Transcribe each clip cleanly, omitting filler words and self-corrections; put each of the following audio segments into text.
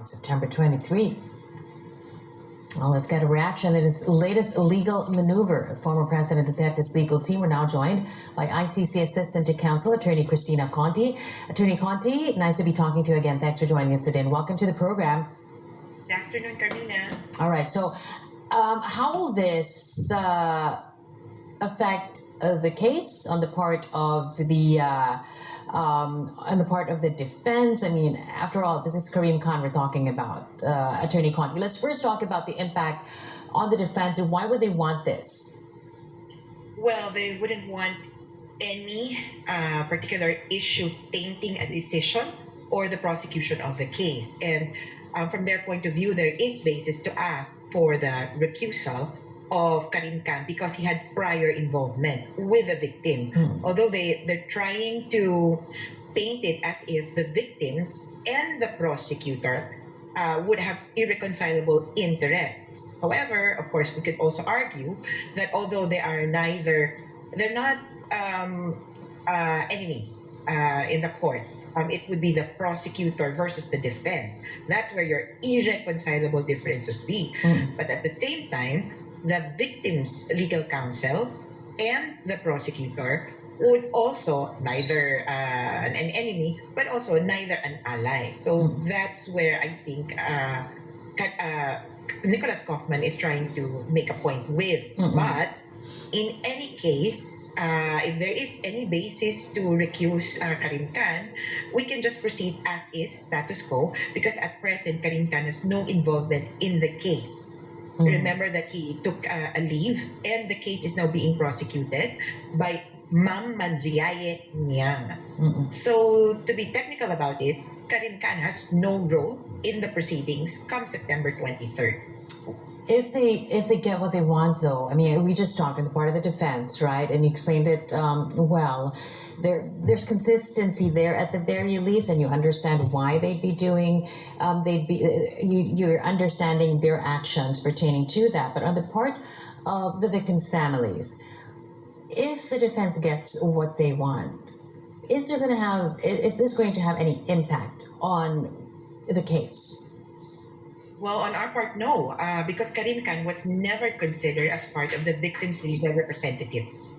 September 23. Well, let's get a reaction. That is latest legal maneuver. Former President Duterte's legal team are now joined by ICC Assistant to Counsel, Attorney Cristina Conti. Attorney Conti, nice to be talking to you again. Thanks for joining us today and welcome to the program. Good afternoon, Carmina. All right, so how will this affect the case on the part of the defense? I mean, after all, this is Karim Khan we're talking about, Attorney Conti. Let's first talk about the impact on the defense and why would they want this? Well, they wouldn't want any particular issue tainting a decision or the prosecution of the case. And from their point of view, there is basis to ask for the recusal of Karim Khan because he had prior involvement with the victim. Although they're trying to paint it as if the victims and the prosecutor would have irreconcilable interests. However, of course, we could also argue that although they're not enemies in the court. It would be the prosecutor versus the defense. That's where your irreconcilable difference would be. But at the same time, the victim's legal counsel and the prosecutor would also neither an enemy, but also neither an ally. So that's where I think Nicholas Kaufman is trying to make a point with. But in any case, if there is any basis to recuse Karim Khan, we can just proceed as is, status quo, because at present, Karim Khan has no involvement in the case. Remember that he took a leave and the case is now being prosecuted by Ma'am Manjiaye Niang. So to be technical about it, Karim Khan has no role in the proceedings come September 23rd. If they get what they want, though, I mean, we just talked in the part of the defense, right? And you explained it well. There's consistency there at the very least, and you understand why they'd be doing. You're understanding their actions pertaining to that. But on the part of the victims' families, if the defense gets what they want, is this going to have any impact on the case? Well, on our part, no, because Karim Khan was never considered as part of the victims' legal representatives.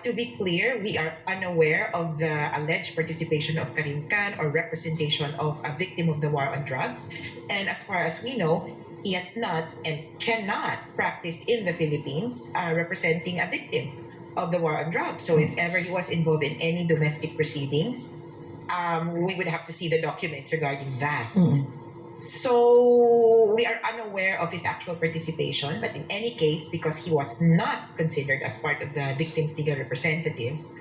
To be clear, we are unaware of the alleged participation of Karim Khan or representation of a victim of the war on drugs. And as far as we know, he has not and cannot practice in the Philippines representing a victim of the war on drugs. So if ever he was involved in any domestic proceedings, we would have to see the documents regarding that. So we are unaware of his actual participation, but in any case, because he was not considered as part of the victims' legal representatives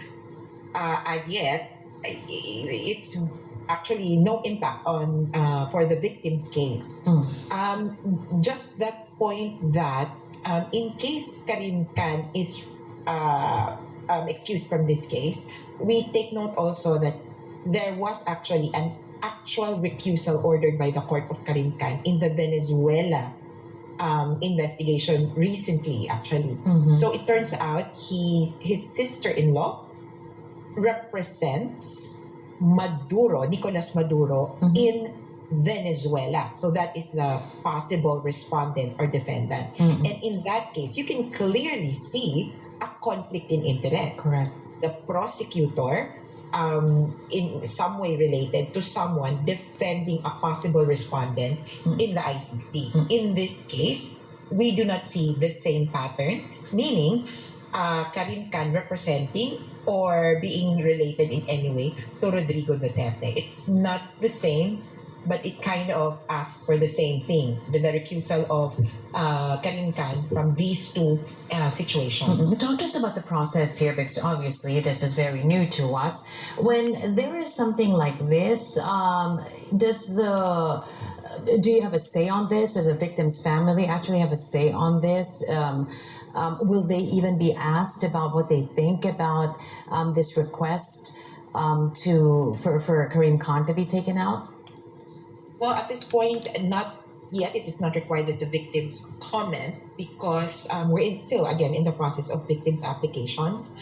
as yet, it's actually no impact on for the victim's case. Just that point that in case Karim Khan is excused from this case, we take note also that there was actually an actual recusal ordered by the court of Karim Khan in the Venezuela investigation recently, actually. So it turns out his sister-in-law represents Nicolas Maduro in Venezuela. So that is the possible respondent or defendant. And in that case, you can clearly see a conflict in interest. Correct. The prosecutor in some way related to someone defending a possible respondent in the ICC. In this case, we do not see the same pattern, meaning Karim Khan representing or being related in any way to Rodrigo Duterte. It's not the same, but it kind of asks for the same thing, the recusal of Karim Khan from these two situations. Talk to us about the process here, because obviously this is very new to us. When there is something like this, do you have a say on this? Does the victim's family actually have a say on this? Will they even be asked about what they think about this request for Karim Khan to be taken out? Well, at this point, not yet. It is not required that the victims comment because we're still, again, in the process of victims' applications.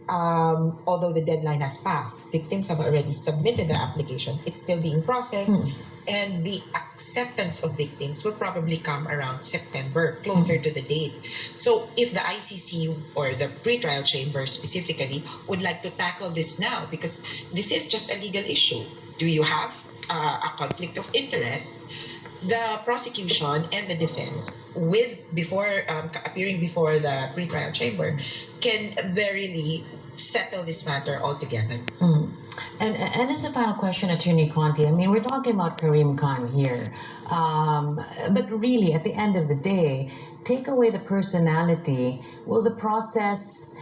Although the deadline has passed, victims have already submitted their application. It's still being processed. And the acceptance of victims will probably come around September, closer to the date. So if the ICC or the pretrial chamber specifically would like to tackle this now, because this is just a legal issue, do you have a conflict of interest? The prosecution and the defense, appearing before the pretrial chamber, can verily settle this matter altogether. And as a final question, Attorney Conti, I mean, we're talking about Karim Khan here, but really, at the end of the day, take away the personality, will the process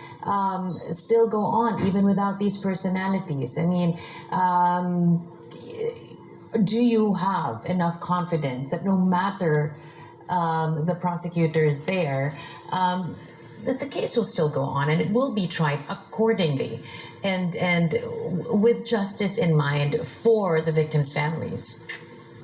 still go on even without these personalities? I mean, do you have enough confidence that no matter the prosecutor there, that the case will still go on and it will be tried accordingly and with justice in mind for the victims' families?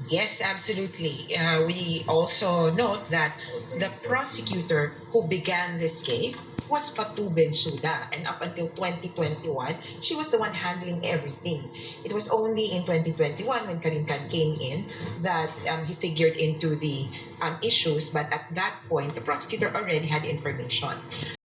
Yes, absolutely. We also note that the prosecutor who began this case was Fatou Bensouda, and up until 2021, she was the one handling everything. It was only in 2021 when Karim Khan came in that he figured into the issues, but at that point, the prosecutor already had information.